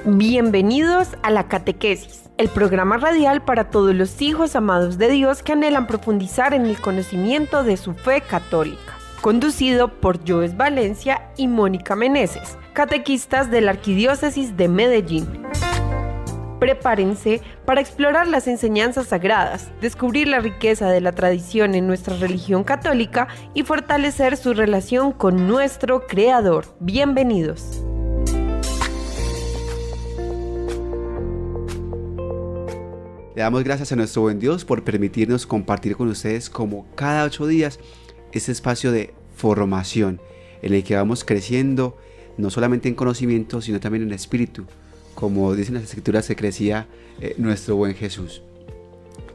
Bienvenidos a La Catequesis, el programa radial para todos los hijos amados de Dios que anhelan profundizar en el conocimiento de su fe católica. Conducido por Joes Valencia y Mónica Meneses, catequistas de la Arquidiócesis de Medellín. Prepárense para explorar las enseñanzas sagradas, descubrir la riqueza de la tradición en nuestra religión católica y fortalecer su relación con nuestro Creador. Bienvenidos. Le damos gracias a nuestro buen Dios por permitirnos compartir con ustedes como cada 8 días este espacio de formación en el que vamos creciendo no solamente en conocimiento sino también en espíritu, como dicen las escrituras que crecía nuestro buen Jesús.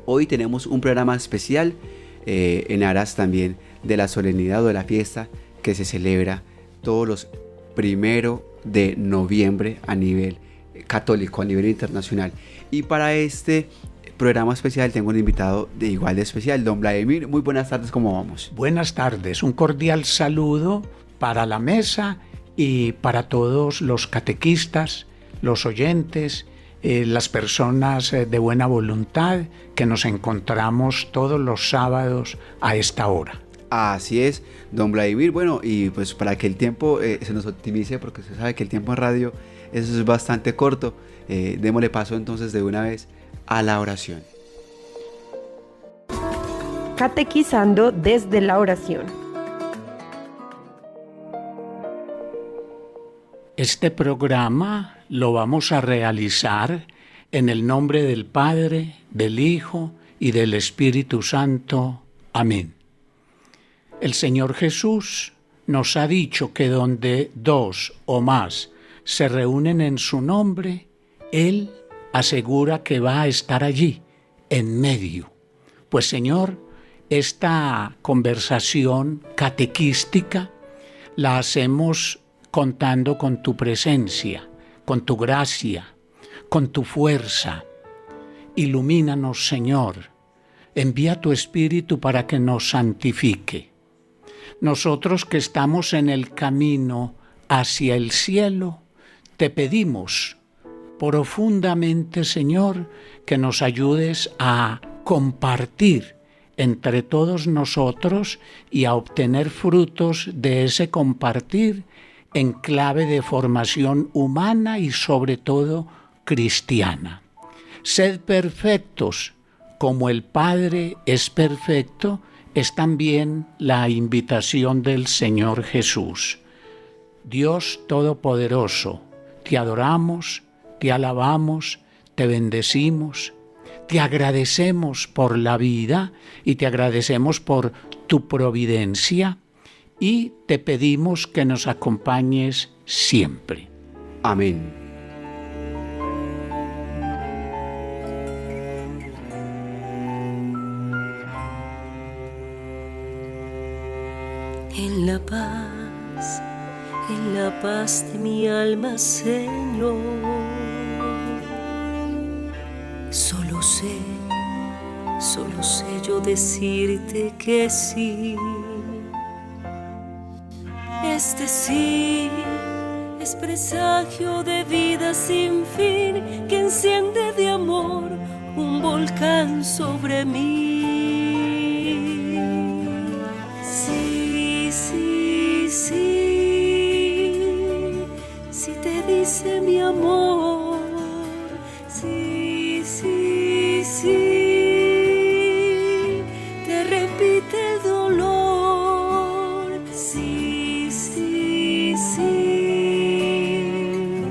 Hoy tenemos un programa especial en aras también de la solemnidad o de la fiesta que se celebra todos los 1 de noviembre a nivel católico, a nivel internacional. Y para este programa especial tengo un invitado de igual de especial, don Vladimir. Muy buenas tardes, ¿cómo vamos? Buenas tardes, un cordial saludo para la mesa y para todos los catequistas, los oyentes, las personas de buena voluntad que nos encontramos todos los sábados a esta hora. Así es, don Vladimir. Bueno, y pues para que el tiempo se nos optimice, porque usted sabe que el tiempo en radio eso es bastante corto, démosle paso entonces de una vez a la oración. Catequizando desde la oración. Este programa lo vamos a realizar en el nombre del Padre, del Hijo y del Espíritu Santo. Amén. El Señor Jesús nos ha dicho que donde 2 o más se reúnen en su nombre, Él asegura que va a estar allí, en medio. Pues Señor, esta conversación catequística la hacemos contando con tu presencia, con tu gracia, con tu fuerza. Ilumínanos, Señor. Envía tu Espíritu para que nos santifique. Nosotros que estamos en el camino hacia el cielo, te pedimos profundamente, Señor, que nos ayudes a compartir entre todos nosotros y a obtener frutos de ese compartir en clave de formación humana y sobre todo cristiana. Sed perfectos, como el Padre es perfecto, es también la invitación del Señor Jesús. Dios Todopoderoso, te adoramos, te alabamos, te bendecimos, te agradecemos por la vida y te agradecemos por tu providencia y te pedimos que nos acompañes siempre. Amén. En la paz de mi alma, Señor, solo sé yo decirte que sí. Este sí es presagio de vida sin fin que enciende de amor un volcán sobre mí. Sí, sí, sí, si te dice mi amor. Sí, sí, sí, te repite el dolor. Sí, sí, sí,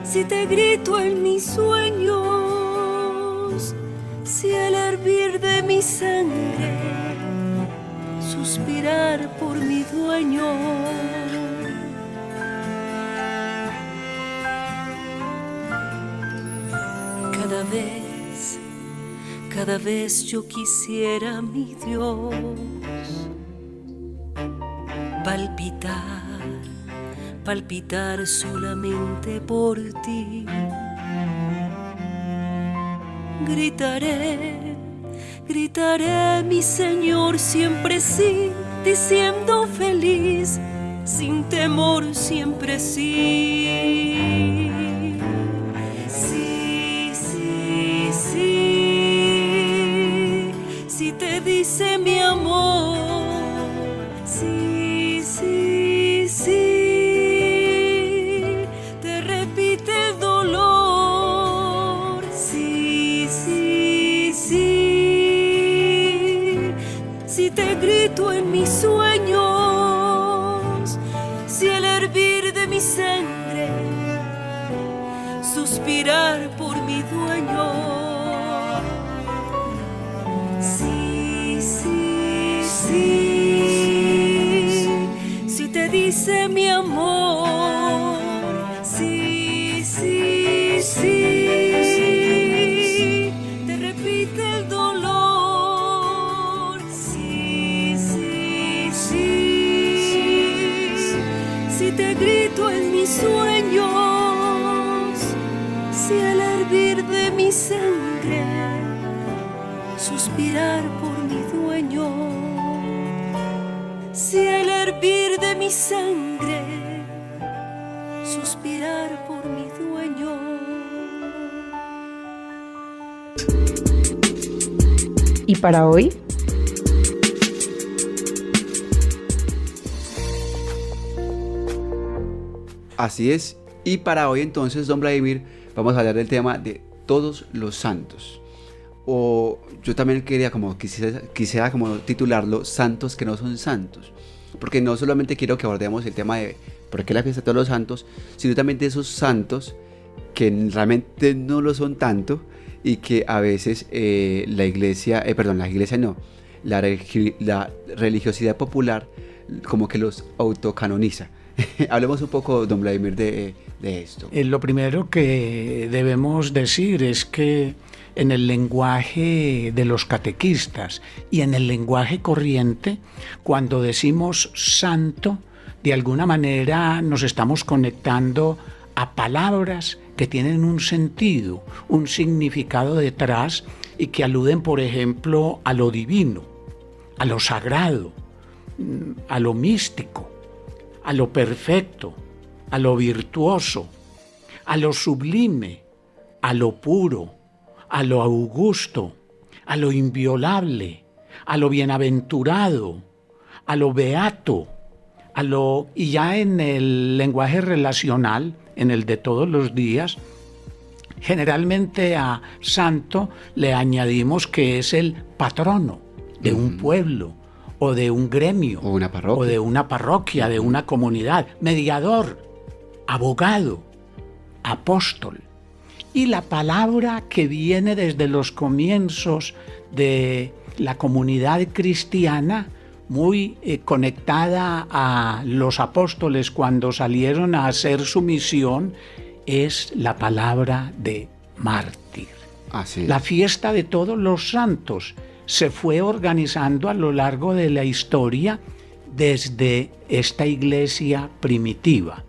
si te grito en mis sueños. Si el hervir de mi sangre, suspirar por mi dueño. Cada vez yo quisiera, mi Dios, palpitar solamente por ti. Gritaré, mi Señor, siempre sí, diciendo feliz, sin temor, siempre sí. grito en mis sueños, si el hervir de mi sangre, suspirar por mi dueño. Sí, sí, sí, si te dice mi amor, sí, sí, sí, te repite el dolor, sí, sí, sí, si te grito en mis sueños, si el hervir de mi sangre, suspirar por mi dueño, si el hervir de mi sangre, suspirar por mi dueño. ¿Y para hoy? Así es. Y para hoy entonces, don Vladimir, vamos a hablar del tema de todos los santos. O yo también quisiera como titularlo santos que no son santos. Porque no solamente quiero que abordemos el tema de por qué la fiesta de todos los santos, sino también de esos santos que realmente no lo son tanto y que a veces la religiosidad popular como que los autocanoniza. Hablemos un poco, don Vladimir, de esto. Lo primero que debemos decir es que en el lenguaje de los catequistas y en el lenguaje corriente, cuando decimos santo, de alguna manera nos estamos conectando a palabras que tienen un sentido, un significado detrás y que aluden, por ejemplo, a lo divino, a lo sagrado, a lo místico, a lo perfecto, a lo virtuoso, a lo sublime, a lo puro, a lo augusto, a lo inviolable, a lo bienaventurado, a lo beato, y ya en el lenguaje relacional, en el de todos los días, generalmente a santo le añadimos que es el patrono de un pueblo, o de un gremio, o de una parroquia, de una comunidad, mediador, abogado, apóstol. Y la palabra que viene desde los comienzos de la comunidad cristiana, muy conectada a los apóstoles cuando salieron a hacer su misión, es la palabra de mártir. Así es. La fiesta de todos los santos se fue organizando a lo largo de la historia desde esta iglesia primitiva.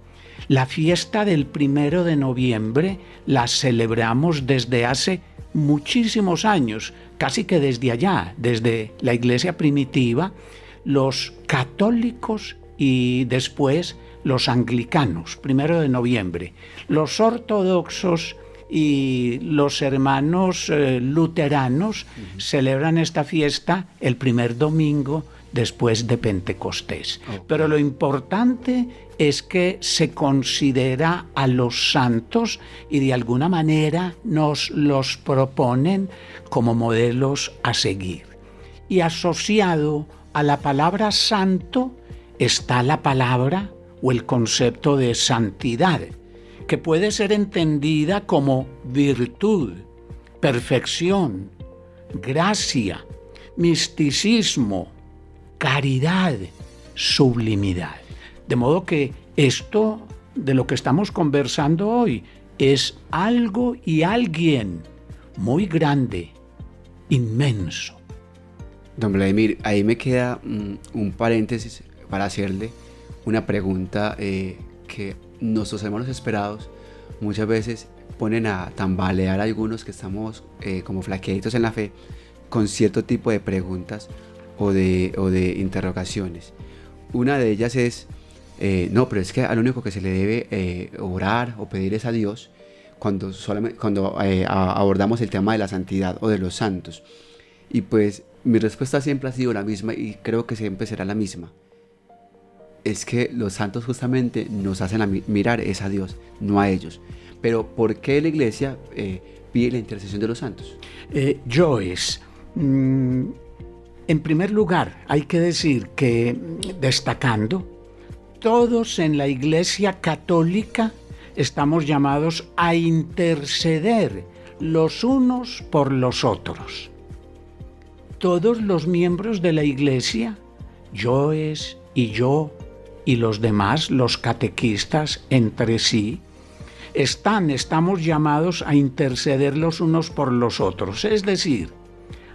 La fiesta del 1 de noviembre la celebramos desde hace muchísimos años, casi que desde allá, desde la iglesia primitiva, los católicos y después los anglicanos, 1 de noviembre. Los ortodoxos y los hermanos luteranos celebran esta fiesta el primer domingo después de Pentecostés. Okay. Pero lo importante es que se considera a los santos y de alguna manera nos los proponen como modelos a seguir. Y asociado a la palabra santo está la palabra o el concepto de santidad, que puede ser entendida como virtud, perfección, gracia, misticismo, caridad, sublimidad. De modo que esto de lo que estamos conversando hoy es algo y alguien muy grande, inmenso. Don Vladimir, ahí me queda un paréntesis para hacerle una pregunta que nuestros hermanos esperados muchas veces ponen a tambalear a algunos que estamos como flaqueaditos en la fe con cierto tipo de preguntas o de interrogaciones. Una de ellas es, no, pero es que al único que se le debe orar o pedir es a Dios cuando abordamos el tema de la santidad o de los santos. Y pues mi respuesta siempre ha sido la misma y creo que siempre será la misma. Es que los santos justamente nos hacen mirar es a Dios, no a ellos. Pero ¿por qué la iglesia pide la intercesión de los santos? Joyce, En primer lugar, hay que decir que, destacando, todos en la Iglesia Católica estamos llamados a interceder los unos por los otros. Todos los miembros de la Iglesia, yoes y yo y los demás, los catequistas entre sí, estamos llamados a interceder los unos por los otros, es decir,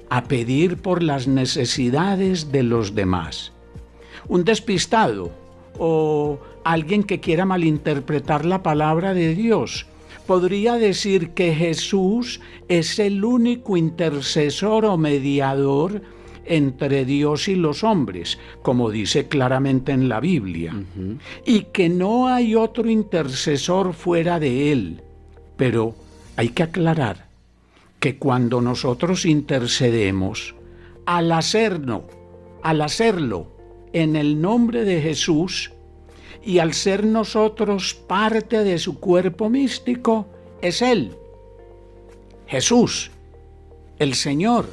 a pedir por las necesidades de los demás. Un despistado o alguien que quiera malinterpretar la palabra de Dios podría decir que Jesús es el único intercesor o mediador entre Dios y los hombres, como dice claramente en la Biblia, y que no hay otro intercesor fuera de Él. Pero hay que aclarar que cuando nosotros intercedemos, al hacerlo en el nombre de Jesús, y al ser nosotros parte de su cuerpo místico, es Él, Jesús, el Señor,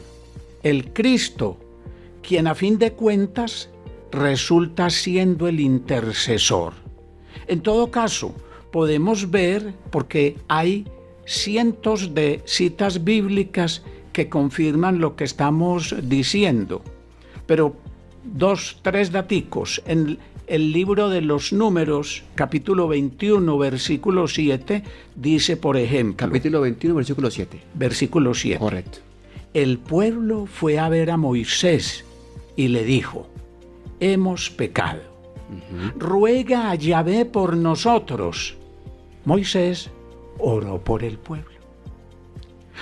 el Cristo, quien a fin de cuentas resulta siendo el intercesor. En todo caso, podemos ver, porque hay cientos de citas bíblicas que confirman lo que estamos diciendo, pero 2, 3 daticos. En el libro de los Números, capítulo 21, versículo 7, dice, por ejemplo... Capítulo 21, versículo 7. Versículo 7. Correcto. El pueblo fue a ver a Moisés y le dijo, hemos pecado. Ruega a Yahvé por nosotros. Moisés oró por el pueblo.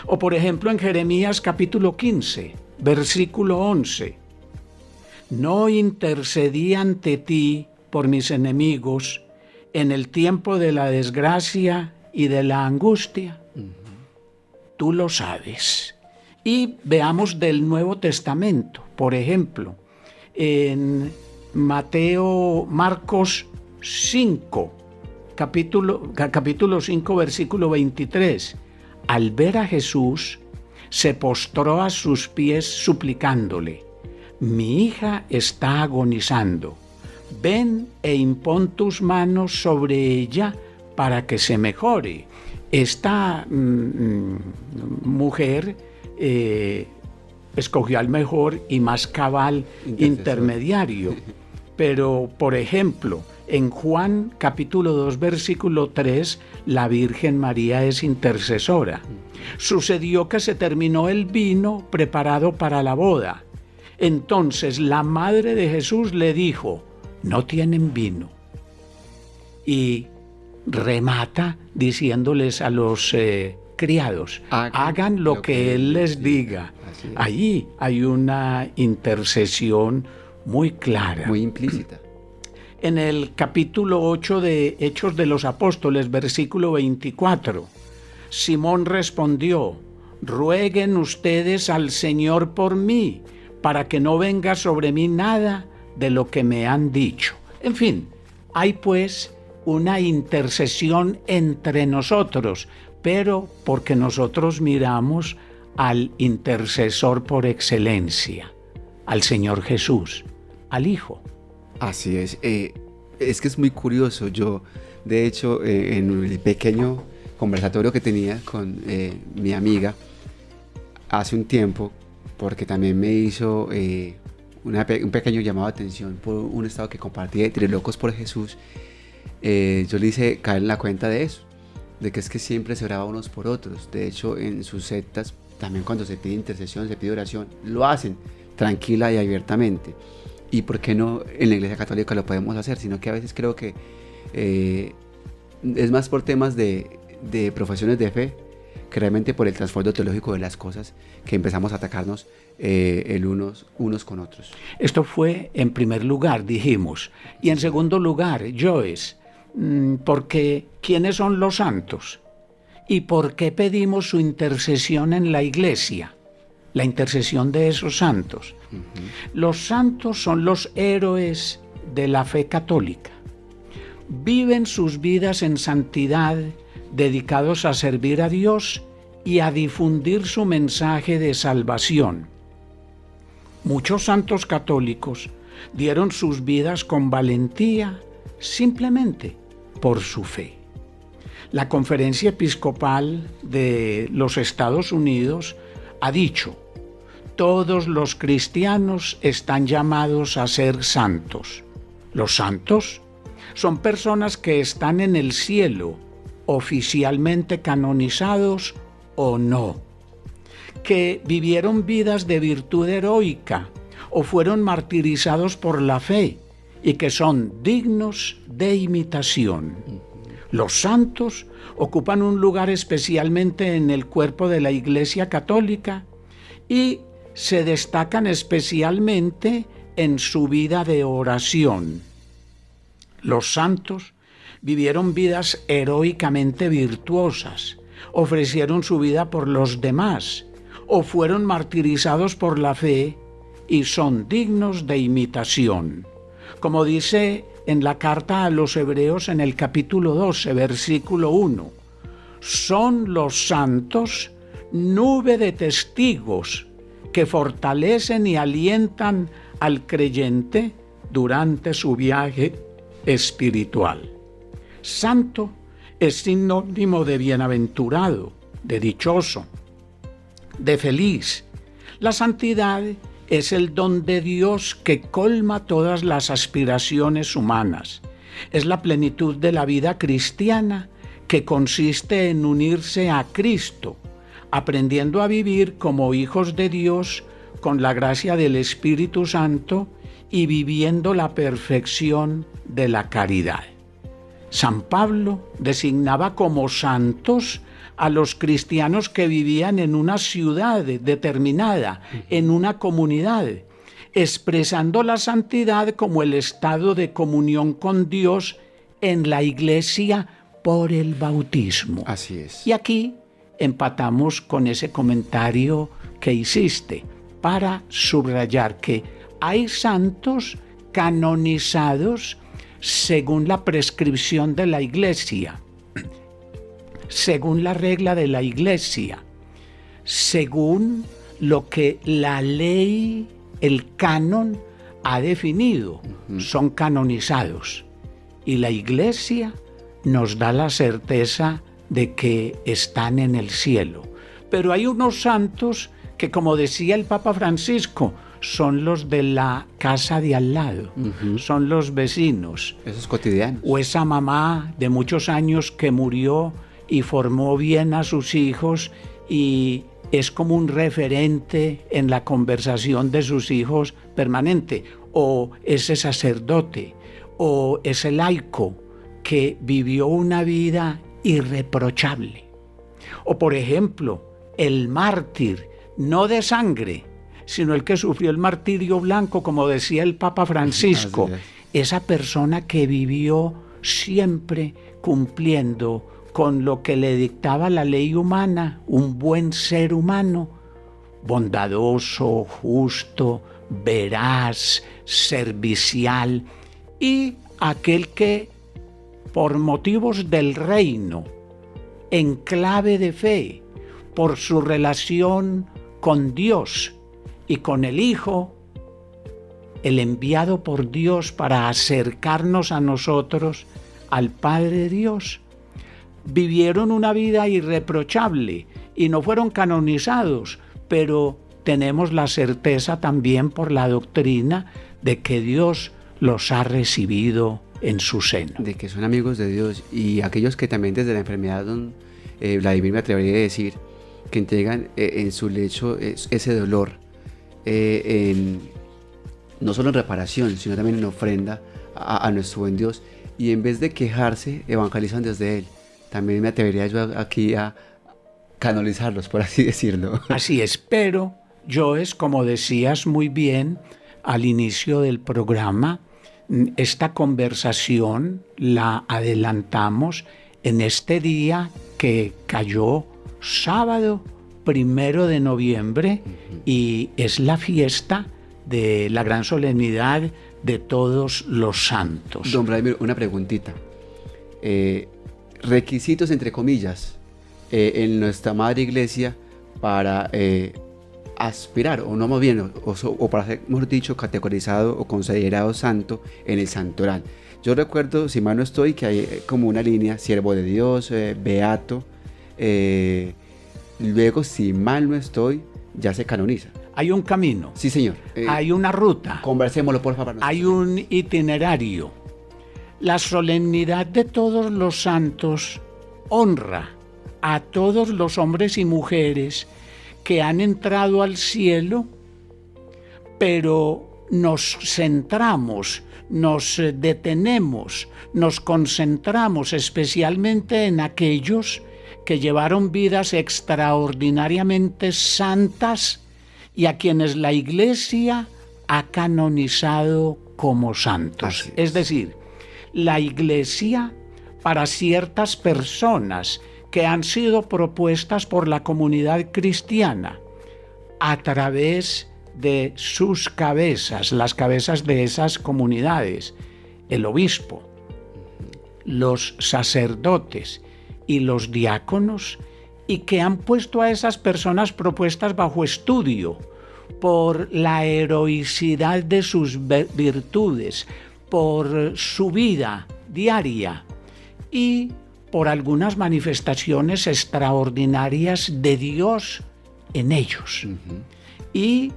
O por ejemplo en Jeremías capítulo 15, versículo 11. No intercedí ante ti por mis enemigos en el tiempo de la desgracia y de la angustia. Tú lo sabes. Y veamos del Nuevo Testamento, por ejemplo, en Marcos 5, capítulo 5, versículo 23. Al ver a Jesús, se postró a sus pies suplicándole, mi hija está agonizando, ven e impón tus manos sobre ella para que se mejore. Esta mujer escogió al mejor y más cabal intermediario. Pero, por ejemplo, en Juan capítulo 2, versículo 3, la Virgen María es intercesora. Sucedió que se terminó el vino preparado para la boda. Entonces la madre de Jesús le dijo, no tienen vino. Y remata diciéndoles a los criados, hagan lo que Él les diga. Allí hay una intercesión muy clara. Muy implícita. En el capítulo 8 de Hechos de los Apóstoles, versículo 24, Simón respondió, rueguen ustedes al Señor por mí, para que no venga sobre mí nada de lo que me han dicho. En fin, hay pues una intercesión entre nosotros, pero porque nosotros miramos al intercesor por excelencia, al Señor Jesús, al Hijo. Así es. Es que es muy curioso. Yo, de hecho, en el pequeño conversatorio que tenía con mi amiga hace un tiempo, porque también me hizo un pequeño llamado de atención por un estado que compartí de Trilocos por Jesús, yo le hice caer en la cuenta de eso, de que es que siempre se oraba unos por otros. De hecho, en sus sectas, también cuando se pide intercesión, se pide oración, lo hacen tranquila y abiertamente. ¿Y por qué no en la Iglesia Católica lo podemos hacer? Sino que a veces creo que es más por temas de profesiones de fe que realmente por el trasfondo teológico de las cosas, que empezamos a atacarnos unos con otros. Esto fue en primer lugar, dijimos. Y en segundo lugar, yoes, porque ¿quiénes son los santos? ¿Y por qué pedimos su intercesión en la Iglesia? La intercesión de esos santos. Los santos son los héroes de la fe católica. Viven sus vidas en santidad, dedicados a servir a Dios y a difundir su mensaje de salvación. Muchos santos católicos dieron sus vidas con valentía simplemente por su fe. La Conferencia Episcopal de los Estados Unidos ha dicho: todos los cristianos están llamados a ser santos. Los santos son personas que están en el cielo, oficialmente canonizados o no, que vivieron vidas de virtud heroica o fueron martirizados por la fe y que son dignos de imitación. Los santos ocupan un lugar especialmente en el cuerpo de la Iglesia Católica y se destacan especialmente en su vida de oración. Los santos vivieron vidas heroicamente virtuosas, ofrecieron su vida por los demás o fueron martirizados por la fe y son dignos de imitación. Como dice en la carta a los Hebreos en el capítulo 12, versículo 1, son los santos nube de testigos que fortalecen y alientan al creyente durante su viaje espiritual. Santo es sinónimo de bienaventurado, de dichoso, de feliz. La santidad es el don de Dios que colma todas las aspiraciones humanas. Es la plenitud de la vida cristiana que consiste en unirse a Cristo, aprendiendo a vivir como hijos de Dios con la gracia del Espíritu Santo y viviendo la perfección de la caridad. San Pablo designaba como santos a los cristianos que vivían en una ciudad determinada, en una comunidad, expresando la santidad como el estado de comunión con Dios en la Iglesia por el bautismo. Así es. Y aquí empatamos con ese comentario que hiciste para subrayar que hay santos canonizados según la prescripción de la Iglesia, según la regla de la Iglesia, según lo que la ley, el canon, ha definido. Son canonizados. Y la Iglesia nos da la certeza de que están en el cielo. Pero hay unos santos que, como decía el Papa Francisco, son los de la casa de al lado, son los vecinos. Esos cotidianos. O esa mamá de muchos años que murió y formó bien a sus hijos y es como un referente en la conversación de sus hijos permanente. O ese sacerdote, o ese laico que vivió una vida irreprochable. O por ejemplo, el mártir, no de sangre, sino el que sufrió el martirio blanco, como decía el Papa Francisco, esa persona que vivió siempre cumpliendo con lo que le dictaba la ley humana, un buen ser humano, bondadoso, justo, veraz, servicial, y aquel que, por motivos del reino, en clave de fe, por su relación con Dios y con el Hijo, el enviado por Dios para acercarnos a nosotros, al Padre Dios, vivieron una vida irreprochable y no fueron canonizados, pero tenemos la certeza también por la doctrina de que Dios los ha recibido en su seno. De que son amigos de Dios, y aquellos que también desde la enfermedad, Vladimir, me atrevería a decir, que entregan en su lecho ese dolor, no solo en reparación, sino también en ofrenda a nuestro buen Dios, y en vez de quejarse, evangelizan desde Él. También me atrevería yo aquí a canonizarlos, por así decirlo. Así es, pero Joes, como decías muy bien al inicio del programa, esta conversación la adelantamos en este día que cayó sábado 1 de noviembre y es la fiesta de la gran solemnidad de todos los santos. Don Vladimir, una preguntita. Requisitos, entre comillas, en nuestra madre iglesia para aspirar, o no más bien, o para ser, mejor dicho, categorizado o considerado santo en el santoral. Yo recuerdo, si mal no estoy, que hay como una línea, siervo de Dios, beato, luego, si mal no estoy, ya se canoniza. Hay un camino. Sí, señor. Hay una ruta. Conversémoslo, por favor. Hay un itinerario. La solemnidad de todos los santos honra a todos los hombres y mujeres que han entrado al cielo, pero nos centramos, nos detenemos, nos concentramos especialmente en aquellos que llevaron vidas extraordinariamente santas y a quienes la Iglesia ha canonizado como santos. Es decir, la Iglesia, para ciertas personas que han sido propuestas por la comunidad cristiana a través de sus cabezas, las cabezas de esas comunidades, el obispo, los sacerdotes y los diáconos, y que han puesto a esas personas propuestas bajo estudio por la heroicidad de sus virtudes, por su vida diaria y por algunas manifestaciones extraordinarias de Dios en ellos. Y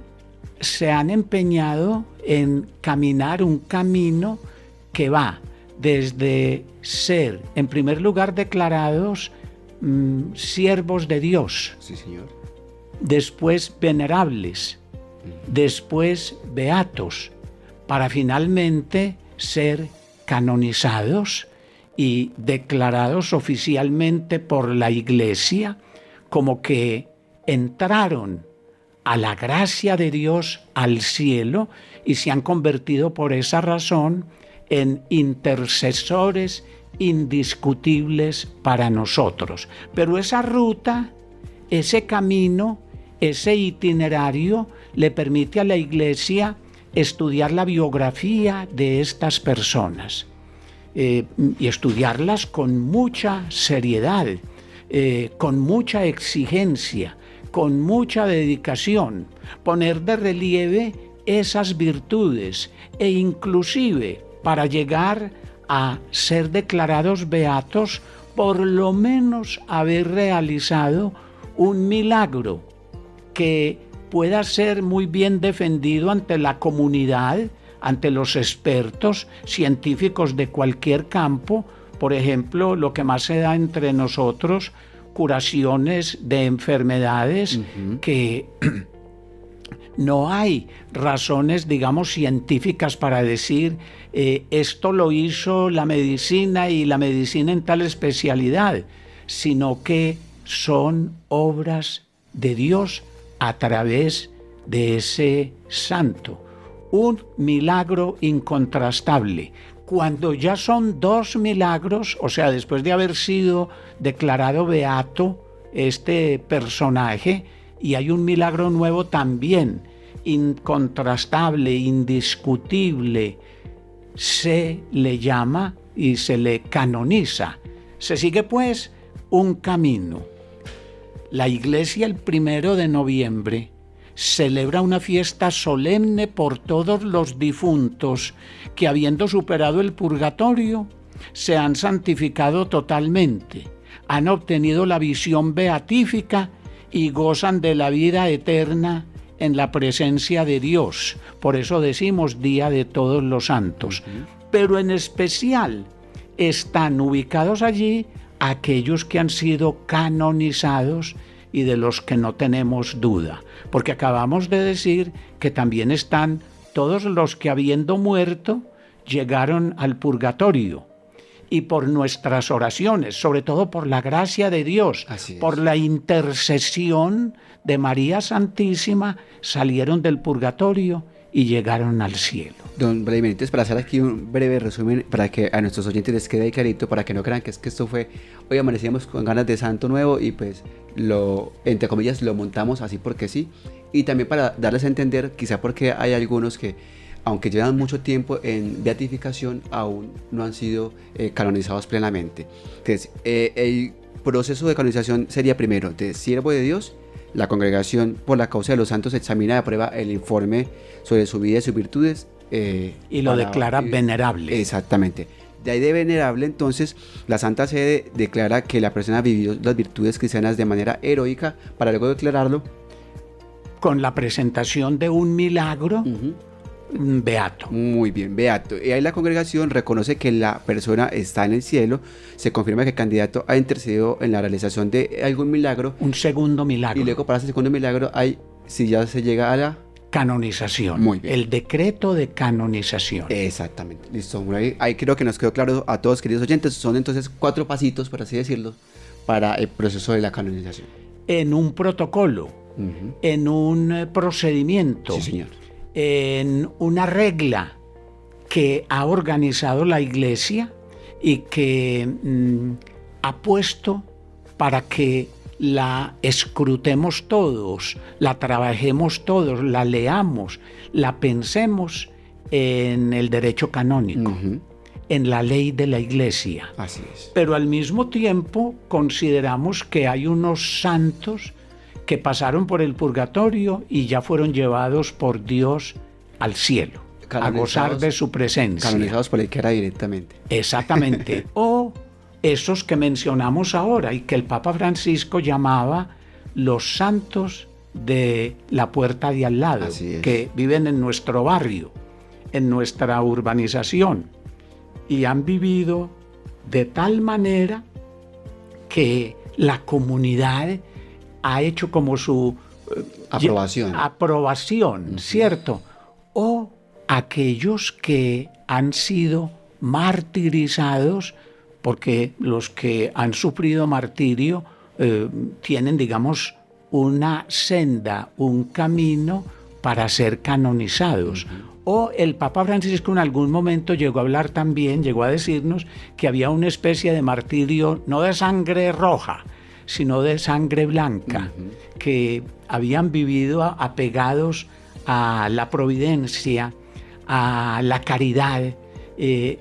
se han empeñado en caminar un camino que va desde ser, en primer lugar, declarados siervos de Dios, sí, señor. Después venerables, después beatos, para finalmente ser canonizados y declarados oficialmente por la Iglesia como que entraron a la gracia de Dios, al cielo, y se han convertido por esa razón en intercesores indiscutibles para nosotros. Pero esa ruta, ese camino, ese itinerario le permite a la Iglesia estudiar la biografía de estas personas y estudiarlas con mucha seriedad, con mucha exigencia, con mucha dedicación, poner de relieve esas virtudes e inclusive para llegar a ser declarados beatos, por lo menos haber realizado un milagro que pueda ser muy bien defendido ante la comunidad, ante los expertos científicos de cualquier campo. Por ejemplo, lo que más se da entre nosotros, curaciones de enfermedades que no hay razones, digamos, científicas para decir esto lo hizo la medicina y la medicina en tal especialidad, sino que son obras de Dios a través de ese santo. Un milagro incontrastable. Cuando ya son dos milagros, o sea, después de haber sido declarado beato este personaje, y hay un milagro nuevo también, incontrastable, indiscutible, se le llama y se le canoniza. Se sigue pues un camino. La Iglesia el 1 de noviembre celebra una fiesta solemne por todos los difuntos que, habiendo superado el purgatorio, se han santificado totalmente, han obtenido la visión beatífica y gozan de la vida eterna en la presencia de Dios. Por eso decimos Día de Todos los Santos. Pero en especial están ubicados allí aquellos que han sido canonizados y de los que no tenemos duda. Porque acabamos de decir que también están todos los que, habiendo muerto, llegaron al purgatorio. Y por nuestras oraciones, sobre todo por la gracia de Dios, por la intercesión de María Santísima, salieron del purgatorio y llegaron al cielo. Don Brevemente, para hacer aquí un breve resumen, para que a nuestros oyentes les quede clarito, para que no crean que es que esto fue, hoy amanecíamos con ganas de santo nuevo y pues entre comillas, lo montamos así porque sí. Y también para darles a entender, quizá porque hay algunos que, aunque llevan mucho tiempo en beatificación, aún no han sido canonizados plenamente. Entonces, el proceso de canonización sería primero de siervo de Dios, La congregación por la causa de los santos examina y aprueba el informe sobre su vida y sus virtudes. Y lo declara venerable. Exactamente. De ahí de venerable, entonces, la Santa Sede declara que la persona vivió las virtudes cristianas de manera heroica para luego declararlo con la presentación de un milagro beato. Muy bien, beato. Y ahí la congregación reconoce que la persona está en el cielo, se confirma que el candidato ha intercedido en la realización de algún milagro. Un segundo milagro. Y luego para ese segundo milagro si ya se llega a la canonización. Muy bien. El decreto de canonización. Exactamente. Listo. Ahí creo que nos quedó claro a todos, queridos oyentes. Son entonces 4 pasitos, por así decirlo, para el proceso de la canonización. En un protocolo, en un procedimiento, sí, señor, en una regla que ha organizado la Iglesia y que ha puesto para que la escrutemos todos, la trabajemos todos, la leamos, la pensemos en el derecho canónico, en la ley de la Iglesia. Así es. Pero al mismo tiempo consideramos que hay unos santos que pasaron por el purgatorio y ya fueron llevados por Dios al cielo, a gozar de su presencia. Canonizados por el que era directamente. Exactamente. O esos que mencionamos ahora y que el Papa Francisco llamaba los santos de la puerta de al lado, que viven en nuestro barrio, en nuestra urbanización, y han vivido de tal manera que la comunidad ha hecho como su aprobación, ¿cierto? O aquellos que han sido martirizados, porque los que han sufrido martirio tienen, digamos, una senda, un camino para ser canonizados. O el Papa Francisco en algún momento llegó a decirnos que había una especie de martirio, no de sangre roja, sino de sangre blanca, que habían vivido apegados a la providencia, a la caridad,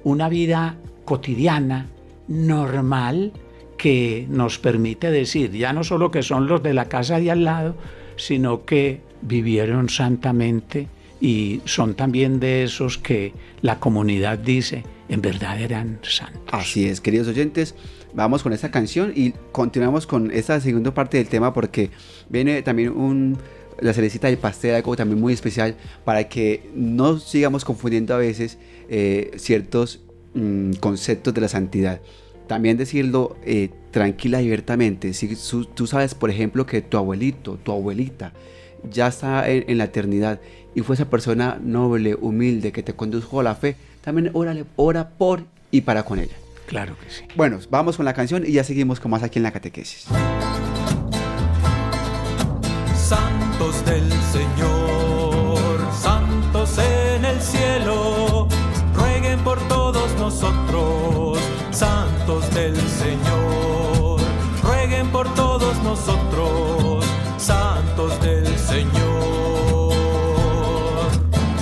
una vida cotidiana, normal, que nos permite decir, ya no solo que son los de la casa de al lado, sino que vivieron santamente y son también de esos que la comunidad dice, en verdad eran santos. Así es, queridos oyentes, vamos con esta canción y continuamos con esta segunda parte del tema porque viene también la cerecita del pastel, algo también muy especial para que no sigamos confundiendo a veces ciertos conceptos de la santidad. También decirlo tranquila y abiertamente. Si tú sabes, por ejemplo, que tu abuelito, tu abuelita ya está en la eternidad y fue esa persona noble, humilde, que te condujo a la fe, también ora por y para con ella. Claro que sí. Bueno, vamos con la canción y ya seguimos con más aquí en la catequesis. Santos del Señor, santos en el cielo, rueguen por todos nosotros. Santos del Señor, rueguen por todos nosotros. Santos del Señor.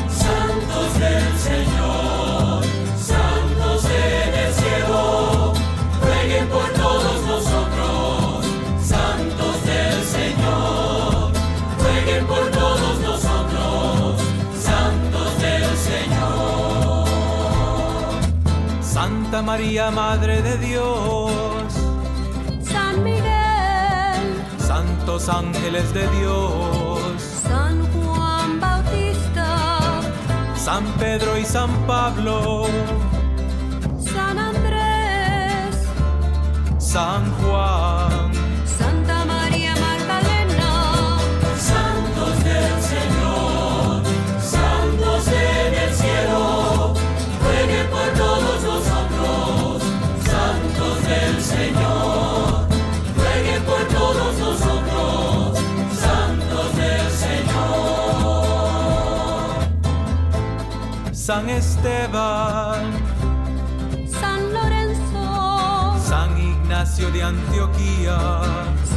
Santos del Señor, santos en el cielo, rueguen por todos nosotros. Santos del Señor, rueguen por todos nosotros. Santos del Señor. Santa María, Madre de Dios. San Miguel. Santos ángeles de Dios. San Juan Bautista. San Pedro y San Pablo. San Andrés. San Juan. Santa María Magdalena. Santos del Señor, santos en el cielo, rueguen por todos nosotros. Santos del Señor, rueguen por todos nosotros. Santos del Señor. San Esteban. San Lorenzo. San Ignacio de Antioquía.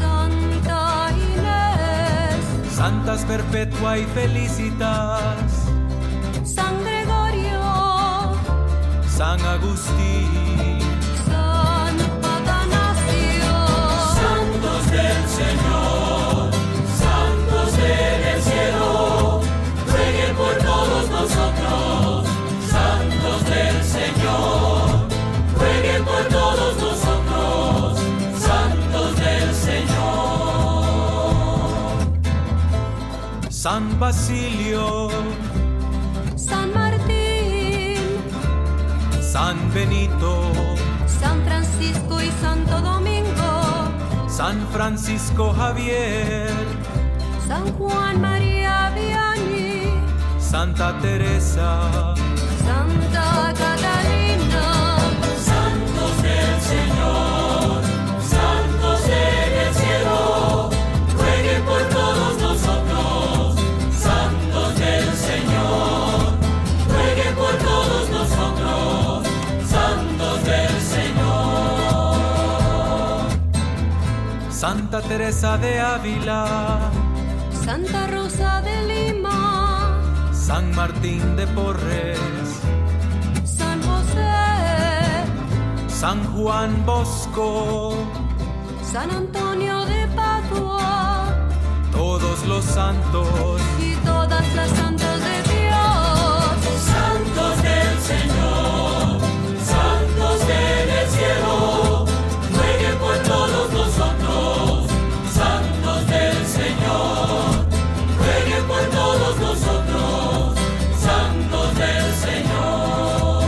Santa Inés. Santas Perpetua y Felicitas. San Gregorio. San Agustín. San Atanasio. Santos del Señor, San Basilio, San Martín, San Benito, San Francisco y Santo Domingo, San Francisco Javier, San Juan María Vianney, Santa Teresa, Santa Catalina. santos del Señor, santos en el cielo, rueguen por todos nosotros, santos del Señor, rueguen por todos nosotros, santos del Señor. Santa Teresa de Ávila, Santa Rosa de Lima, San Martín de Porres, San José, San Juan Bosco, San Antonio de Padua todos los santos, y todas las santas de Dios. santos del Señor, santos en el cielo, rueguen por todos nosotros, santos del Señor, rueguen por todos nosotros, santos del Señor.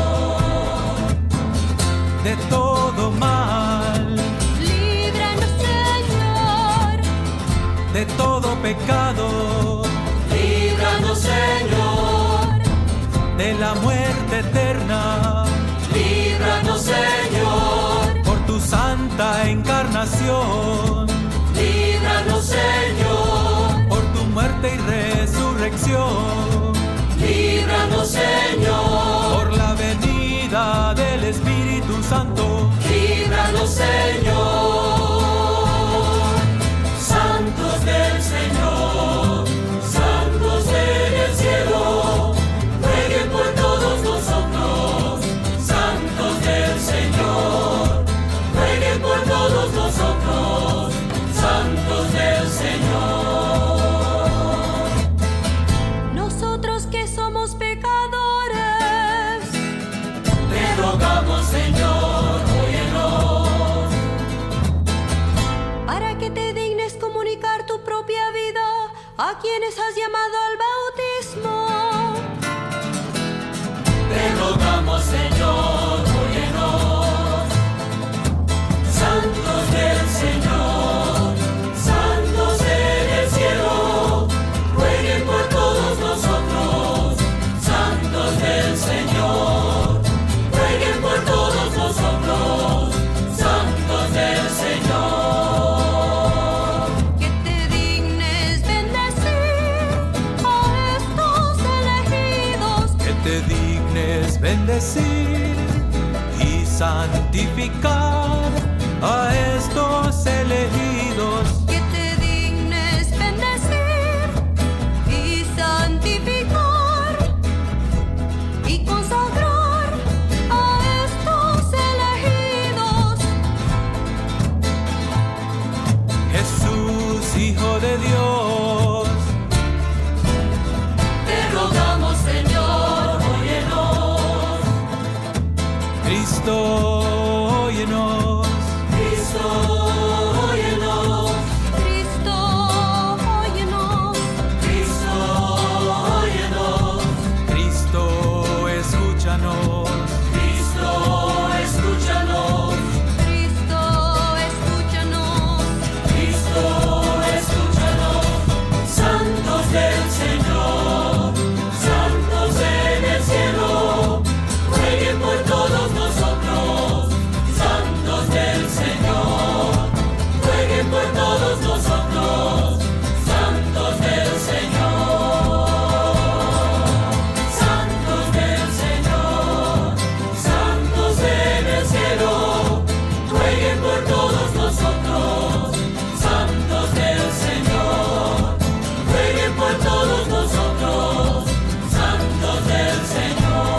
De todo mal, Líbranos, Señor, de todo pecado, líbranos Señor, de la muerte eterna, líbranos Señor, por tu santa encarnación, líbranos Señor, por tu muerte y resurrección, líbranos Señor, por la venida del Espíritu Santo, líbranos Señor. Santos del Señor, santos en el cielo, rueguen por todos nosotros, santos del Señor, rueguen por todos nosotros, santos del Señor. nosotros que somos pecadores, Te rogamos, Señor, óyenos, para que te dignes comunicar tu propia vida a quienes has llamado al bautismo. te rogamos, Señor, óyenos, santos del Señor, santos en el cielo, rueguen por todos nosotros, santos del Señor, rueguen por todos nosotros, santos del Señor. Que te dignes bendecir a estos elegidos, Que te dignes bendecir y santificar a estos elegidos, que te dignes bendecir y santificar y consagrar a estos elegidos. Jesús, Hijo de Dios, te rogamos, Señor, óyenos. Cristo, óyenos. Cristo, óyenos. Cristo, óyenos. Cristo, óyenos. Cristo, escúchanos. Cristo, escúchanos. Cristo, escúchanos. Cristo, escúchanos. Santos del Señor, santos en el cielo, rueguen por todos nosotros, santos del Señor, rueguen por todos nosotros, santos del Señor, santos del Señor, santos en el cielo, rueguen por todos nosotros, santos del Señor, rueguen por todos nosotros, santos del Señor.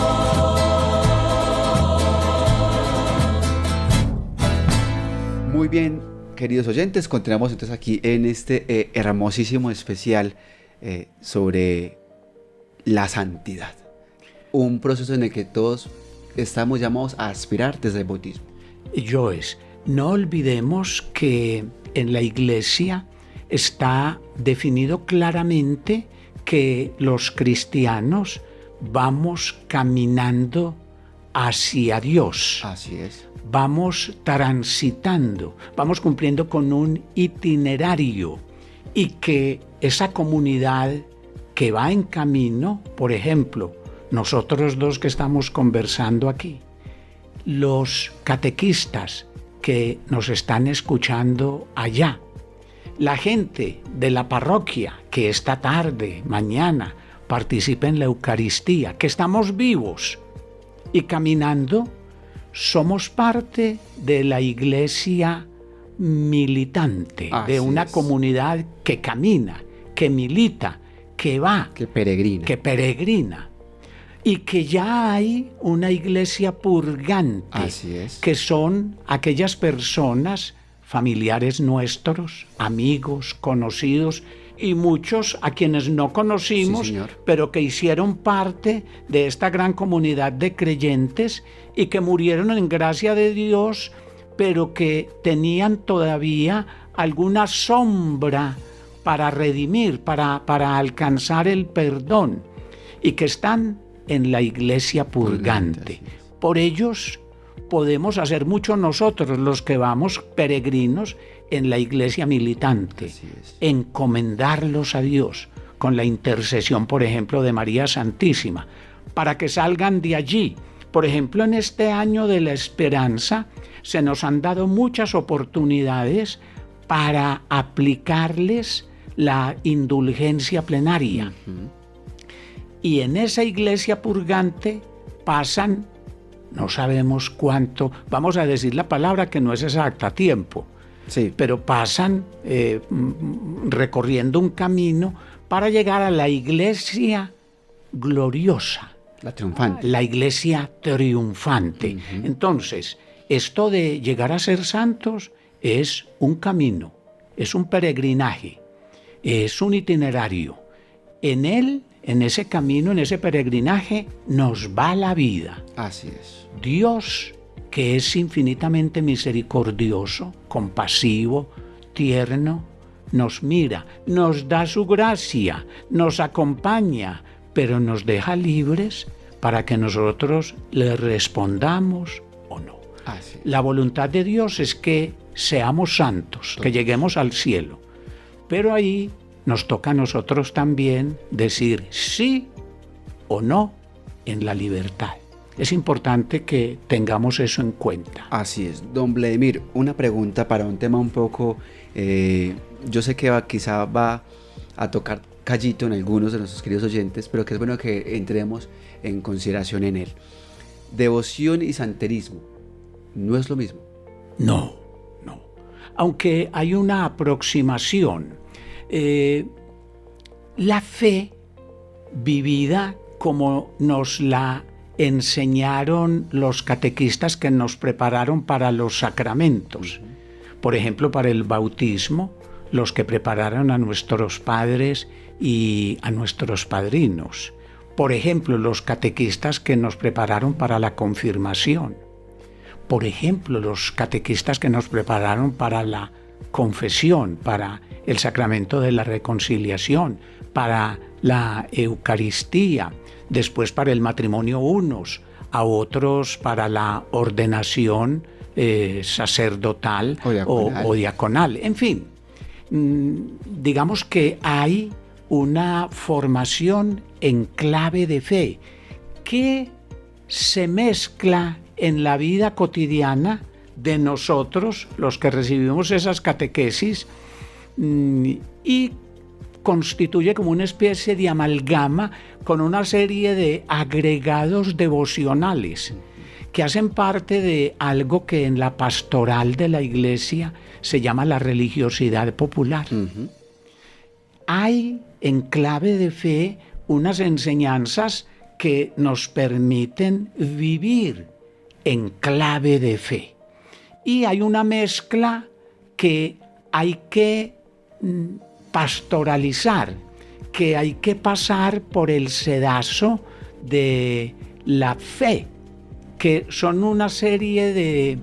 Muy bien, queridos oyentes, continuamos entonces aquí en este hermosísimo especial sobre la santidad. Un proceso en el que todos estamos llamados a aspirar desde el bautismo. Joes, no olvidemos que en la Iglesia está definido claramente que los cristianos vamos caminando hacia Dios. Así es. Vamos transitando, vamos cumpliendo con un itinerario, y que esa comunidad que va en camino, por ejemplo, nosotros dos que estamos conversando aquí, los catequistas que nos están escuchando allá, la gente de la parroquia que esta tarde, mañana, participa en la Eucaristía, que estamos vivos y caminando, somos parte de la iglesia militante, Así de una es. comunidad que camina, que milita, que va, Que peregrina. que peregrina, y que ya hay una iglesia purgante, Así es. que son aquellas personas, familiares nuestros, amigos, conocidos, y muchos a quienes no conocimos, Sí, señor. pero que hicieron parte de esta gran comunidad de creyentes y que murieron en gracia de Dios, pero que tenían todavía alguna sombra para redimir, para alcanzar el perdón, y que están en la iglesia purgante. Por ellos podemos hacer mucho nosotros, los que vamos peregrinos en la iglesia militante, Así es. encomendarlos a Dios con la intercesión, por ejemplo, de María Santísima, para que salgan de allí. Por ejemplo, en este año de la esperanza se nos han dado muchas oportunidades para aplicarles la indulgencia plenaria. Y en esa iglesia purgante pasan, no sabemos cuánto, vamos a decir la palabra que no es exacta, tiempo, Sí. pero pasan recorriendo un camino para llegar a la iglesia gloriosa, La triunfante. la iglesia triunfante. Entonces, esto de llegar a ser santos es un camino, es un peregrinaje, es un itinerario. En él, en ese camino, en ese peregrinaje, nos va la vida. Así es. Dios, que es infinitamente misericordioso, compasivo, tierno, nos mira, nos da su gracia, nos acompaña, pero nos deja libres para que nosotros le respondamos o no. Así es. La voluntad de Dios es que seamos santos, que lleguemos al cielo, pero ahí nos toca a nosotros también decir sí o no en la libertad. Es importante que tengamos eso en cuenta. Así es. Don Vladimir, una pregunta para un tema un poco, yo sé que quizá va a tocar callito en algunos de nuestros queridos oyentes, pero que es bueno que entremos en consideración en él. Devoción y santerismo, ¿no es lo mismo? No. Aunque hay una aproximación. La fe vivida como nos la enseñaron los catequistas que nos prepararon para los sacramentos. Por ejemplo, para el bautismo, los que prepararon a nuestros padres y a nuestros padrinos. Por ejemplo, los catequistas que nos prepararon para la confirmación. Por ejemplo, los catequistas que nos prepararon para la confesión, para el sacramento de la reconciliación, para la Eucaristía, después para el matrimonio unos, a otros para la ordenación sacerdotal o diaconal. En fin, digamos que hay una formación en clave de fe que se mezcla en la vida cotidiana de nosotros, los que recibimos esas catequesis, y constituye como una especie de amalgama con una serie de agregados devocionales que hacen parte de algo que en la pastoral de la Iglesia se llama la religiosidad popular. Hay en clave de fe unas enseñanzas que nos permiten vivir en clave de fe. Y hay una mezcla que hay que pastoralizar, que hay que pasar por el sedazo de la fe, que son una serie de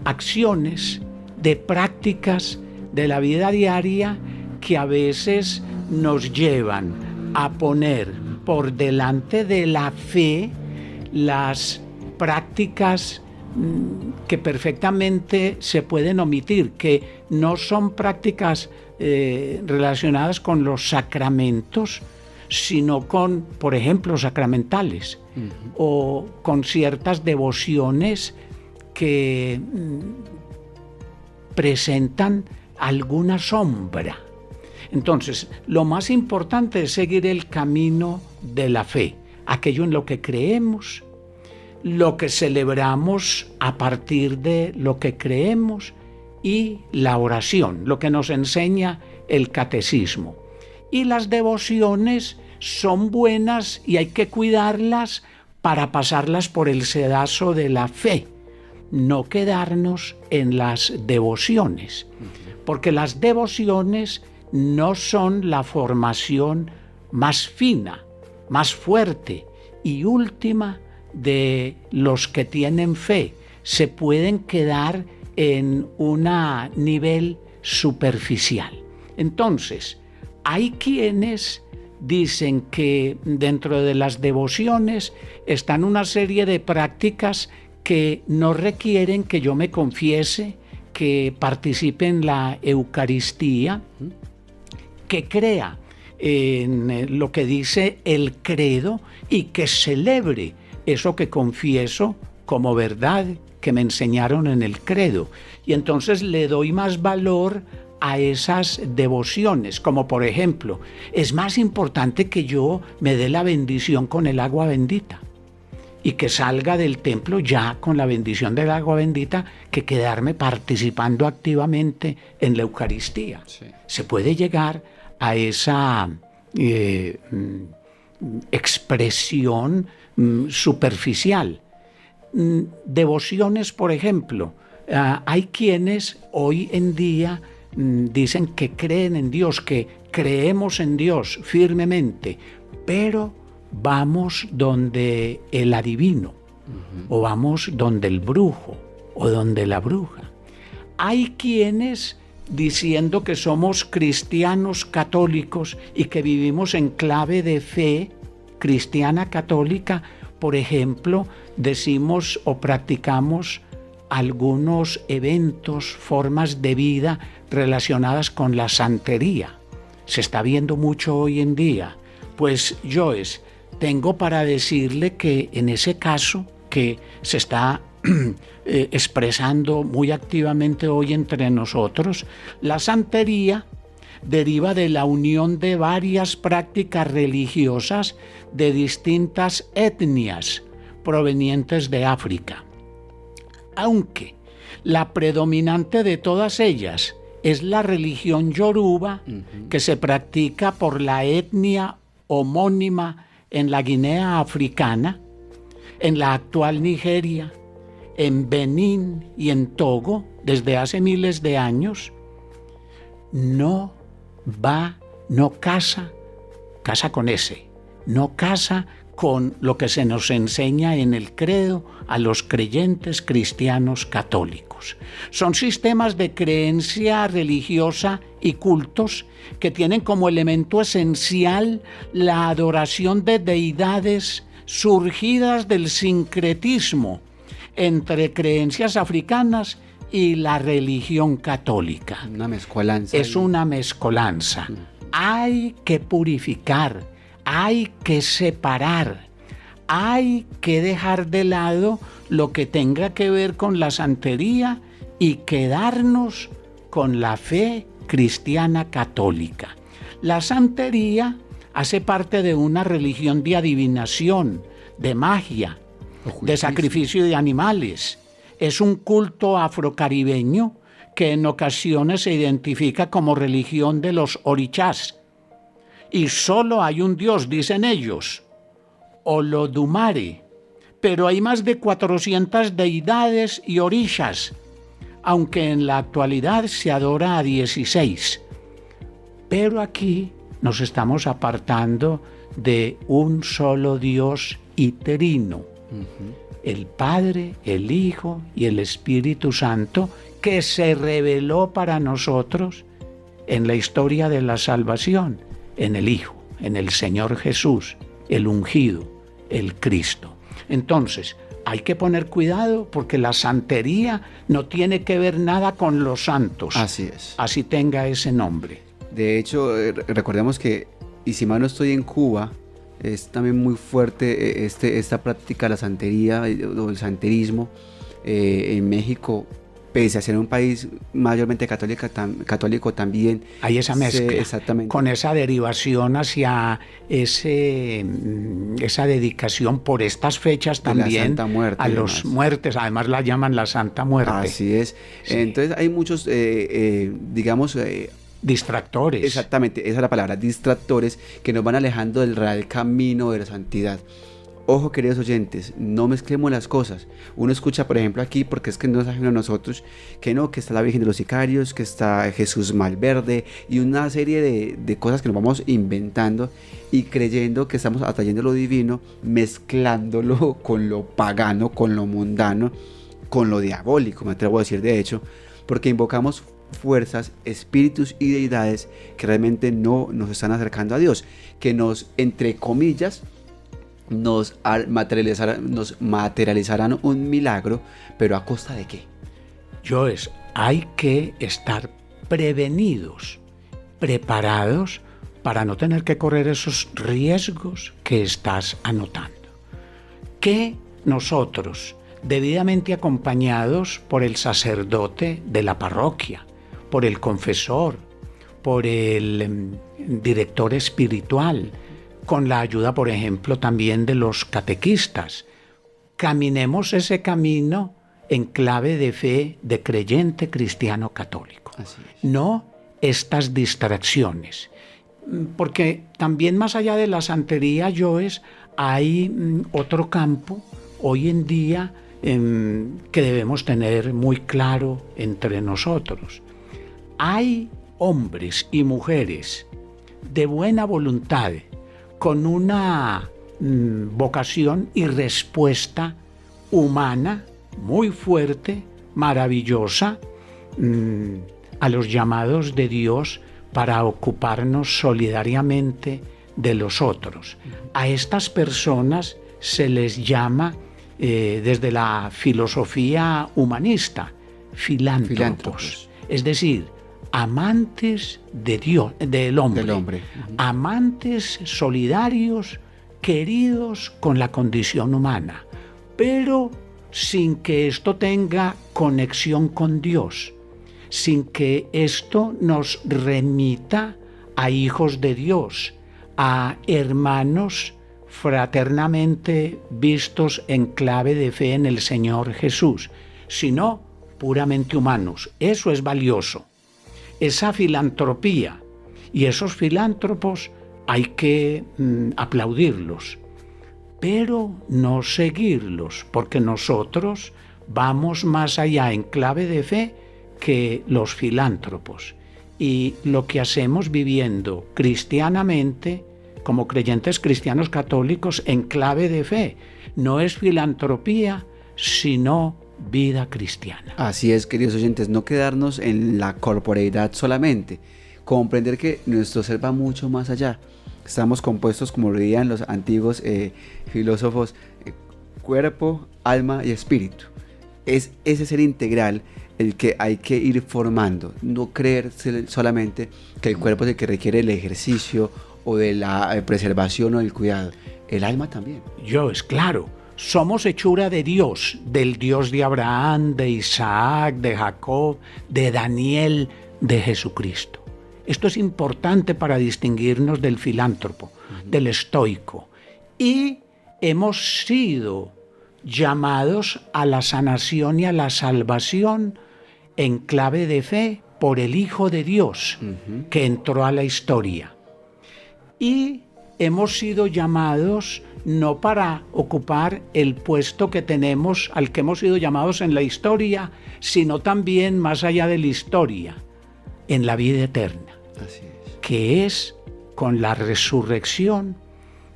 acciones, de prácticas de la vida diaria que a veces nos llevan a poner por delante de la fe las prácticas que perfectamente se pueden omitir, que no son prácticas relacionadas con los sacramentos, sino con, por ejemplo, sacramentales, o con ciertas devociones que presentan alguna sombra. Entonces, lo más importante es seguir el camino de la fe, aquello en lo que creemos, lo que celebramos a partir de lo que creemos y la oración, lo que nos enseña el catecismo. Y las devociones son buenas y hay que cuidarlas para pasarlas por el sedazo de la fe, no quedarnos en las devociones, porque las devociones no son la formación más fina, más fuerte y última de los que tienen fe. Se pueden quedar en un nivel superficial. Entonces, hay quienes dicen que dentro de las devociones están una serie de prácticas que no requieren que yo me confiese, que participe en la Eucaristía, que crea en lo que dice el credo y que celebre eso que confieso como verdad que me enseñaron en el credo. Y entonces le doy más valor a esas devociones, como por ejemplo, es más importante que yo me dé la bendición con el agua bendita y que salga del templo ya con la bendición del agua bendita que quedarme participando activamente en la Eucaristía. Sí. Se puede llegar a esa expresión superficial. Devociones, por ejemplo, hay quienes hoy en día dicen que creen en Dios, que creemos en Dios firmemente, pero vamos donde el adivino, o vamos donde el brujo, o donde la bruja. Hay quienes diciendo que somos cristianos católicos y que vivimos en clave de fe cristiana católica, por ejemplo, decimos o practicamos algunos eventos, formas de vida relacionadas con la santería. Se está viendo mucho hoy en día. Pues yo tengo para decirle que en ese caso que se está expresando muy activamente hoy entre nosotros, la santería deriva de la unión de varias prácticas religiosas de distintas etnias provenientes de África. Aunque la predominante de todas ellas es la religión yoruba, que se practica por la etnia homónima en la Guinea africana, en la actual Nigeria, en Benín y en Togo desde hace miles de años, no casa con ese, no casa con lo que se nos enseña en el credo a los creyentes cristianos católicos. Son sistemas de creencia religiosa y cultos que tienen como elemento esencial la adoración de deidades surgidas del sincretismo entre creencias africanas y la religión católica. Una mezcolanza. Es una mezcolanza. Hay que purificar, hay que separar, hay que dejar de lado lo que tenga que ver con la santería y quedarnos con la fe cristiana católica. La santería hace parte de una religión de adivinación, de magia, de sacrificio de animales. Es un culto afrocaribeño que en ocasiones se identifica como religión de los orichás. Y solo hay un Dios, dicen ellos, Olodumare, pero hay más de 400 deidades y orishas, aunque en la actualidad se adora a 16. Pero aquí nos estamos apartando de un solo Dios iterino, el Padre, el Hijo y el Espíritu Santo, que se reveló para nosotros en la historia de la salvación, en el Hijo. en el Señor Jesús, el ungido, el Cristo. Entonces, hay que poner cuidado porque la santería no tiene que ver nada con los santos. Así es. Así tenga ese nombre. De hecho, recordemos que, y si mal no estoy, en Cuba es también muy fuerte esta práctica de la santería o el santerismo. En México, pese a ser un país mayormente católico también. Hay esa mezcla, exactamente, con esa derivación hacia esa dedicación por estas fechas también Santa Muerte, a los muertes, además la llaman la Santa Muerte. Así es. Sí. Entonces hay muchos, distractores. Exactamente, esa es la palabra, distractores, que nos van alejando del real camino de la santidad. Ojo, queridos oyentes, no mezclemos las cosas. Uno escucha, por ejemplo, aquí, porque es que no es ajeno a nosotros, que no, que está la Virgen de los Sicarios, que está Jesús Malverde y una serie de cosas que nos vamos inventando y creyendo que estamos atrayendo lo divino, mezclándolo con lo pagano, con lo mundano, con lo diabólico, me atrevo a decir de hecho, porque invocamos fuerzas, espíritus y deidades que realmente no nos están acercando a Dios, que nos, entre comillas, nos materializarán un milagro, pero ¿a costa de qué? Hay que estar prevenidos, preparados para no tener que correr esos riesgos que estás anotando. Que nosotros, debidamente acompañados por el sacerdote de la parroquia, por el confesor, por el director espiritual, con la ayuda, por ejemplo, también de los catequistas, caminemos ese camino en clave de fe de creyente cristiano católico. No estas distracciones. Porque también más allá de la santería, Joes, hay otro campo hoy en día que debemos tener muy claro entre nosotros. Hay hombres y mujeres de buena voluntad, con una vocación y respuesta humana muy fuerte, maravillosa, a los llamados de Dios para ocuparnos solidariamente de los otros. A estas personas se les llama, desde la filosofía humanista, filántropos. Es decir, amantes de Dios, del hombre. Amantes solidarios, queridos con la condición humana, pero sin que esto tenga conexión con Dios, sin que esto nos remita a hijos de Dios, a hermanos fraternamente vistos en clave de fe en el Señor Jesús, sino puramente humanos. Eso es valioso. Esa filantropía y esos filántropos hay que aplaudirlos, pero no seguirlos, porque nosotros vamos más allá en clave de fe que los filántropos. Y lo que hacemos viviendo cristianamente, como creyentes cristianos católicos, en clave de fe, no es filantropía, sino vida cristiana. Así es, queridos oyentes, no quedarnos en la corporeidad solamente, comprender que nuestro ser va mucho más allá. Estamos compuestos, como lo dirían los antiguos filósofos, cuerpo, alma y espíritu. Es ese ser integral el que hay que ir formando, no creer solamente que el cuerpo es el que requiere el ejercicio o de la preservación o del cuidado. El alma también. Es claro. Somos hechura de Dios, del Dios de Abraham, de Isaac, de Jacob, de Daniel, de Jesucristo. Esto es importante para distinguirnos del filántropo, del estoico. Y hemos sido llamados a la sanación y a la salvación en clave de fe por el Hijo de Dios que entró a la historia. Y hemos sido llamados no para ocupar el puesto que tenemos, al que hemos sido llamados en la historia, sino también más allá de la historia, en la vida eterna. Así es. Que es, con la resurrección,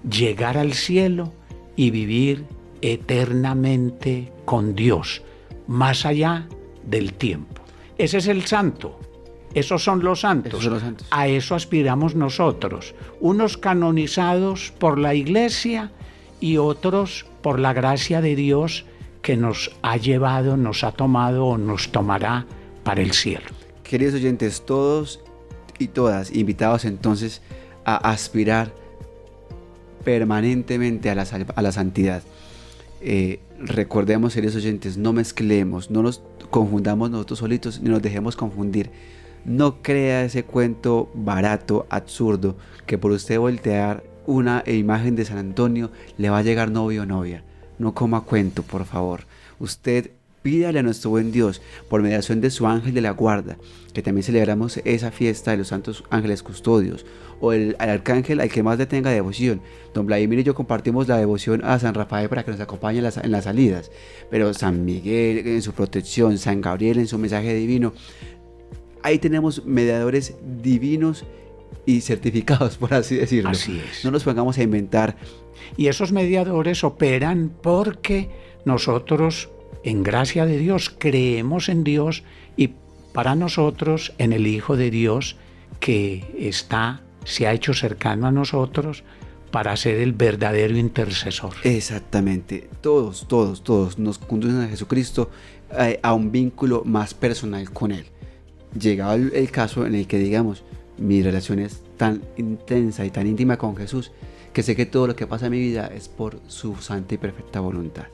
llegar al cielo y vivir eternamente con Dios, más allá del tiempo. Ese es el santo, Esos son los santos. Esos son los santos. A eso aspiramos nosotros. Unos canonizados por la Iglesia y otros por la gracia de Dios que nos ha llevado, nos ha tomado o nos tomará para el cielo. Queridos oyentes, todos y todas invitados entonces a aspirar permanentemente a la santidad. Recordemos, queridos oyentes, no mezclemos, no nos confundamos nosotros solitos ni nos dejemos confundir. No crea ese cuento barato, absurdo, que por usted voltear una imagen de San Antonio le va a llegar novio o novia. No coma cuento, por favor. Usted pídale a nuestro buen Dios, por mediación de su ángel de la guarda, que también celebramos esa fiesta de los santos ángeles custodios, o al arcángel al que más le tenga devoción. Don Vladimir y yo compartimos la devoción a San Rafael para que nos acompañe en las salidas, pero San Miguel en su protección, San Gabriel en su mensaje divino. Ahí tenemos mediadores divinos y certificados, por así decirlo. Así es. No nos pongamos a inventar. Y esos mediadores operan porque nosotros, en gracia de Dios, creemos en Dios y para nosotros en el Hijo de Dios que se ha hecho cercano a nosotros para ser el verdadero intercesor. Exactamente. Todos nos conducen a Jesucristo, a un vínculo más personal con Él. Llegado el caso en el que digamos, mi relación es tan intensa y tan íntima con Jesús, que sé que todo lo que pasa en mi vida es por su santa y perfecta voluntad.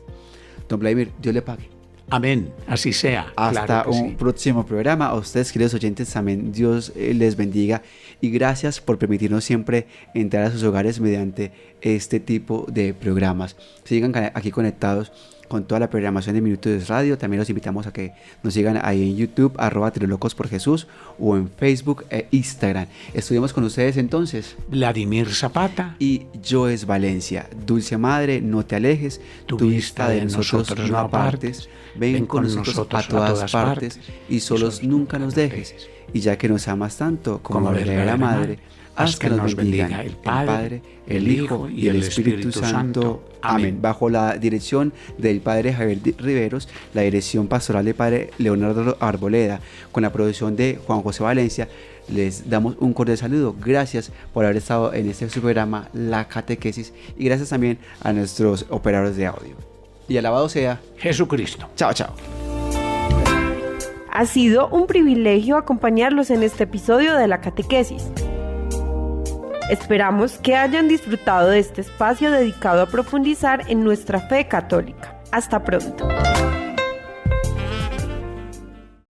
Don Vladimir, Dios le pague. Amén, así sea. Hasta claro un sí. próximo programa. A ustedes, queridos oyentes, también Dios les bendiga y gracias por permitirnos siempre entrar a sus hogares mediante este tipo de programas. Sigan aquí conectados con toda la programación de Minuto de Radio. También los invitamos a que nos sigan ahí en YouTube, @TriLocosPorJesús, o en Facebook e Instagram. Estuvimos con ustedes entonces Vladimir Zapata y Joes Valencia. Dulce Madre, no te alejes, tu vista de nosotros no apartes. Ven con nosotros a todas partes y solos nunca nos dejes. Y ya que nos amas tanto como verdadera Madre, haz que nos bendiga el Padre, el Hijo y el Espíritu Santo. Amén. Bajo la dirección del Padre Javier Riveros, la dirección pastoral del Padre Leonardo Arboleda, con la producción de Juan José Valencia, les damos un cordial saludo. Gracias por haber estado en este programa La Catequesis y gracias también a nuestros operadores de audio. Y alabado sea Jesucristo. Chao, chao. Ha sido un privilegio acompañarlos en este episodio de La Catequesis. Esperamos que hayan disfrutado de este espacio dedicado a profundizar en nuestra fe católica. Hasta pronto.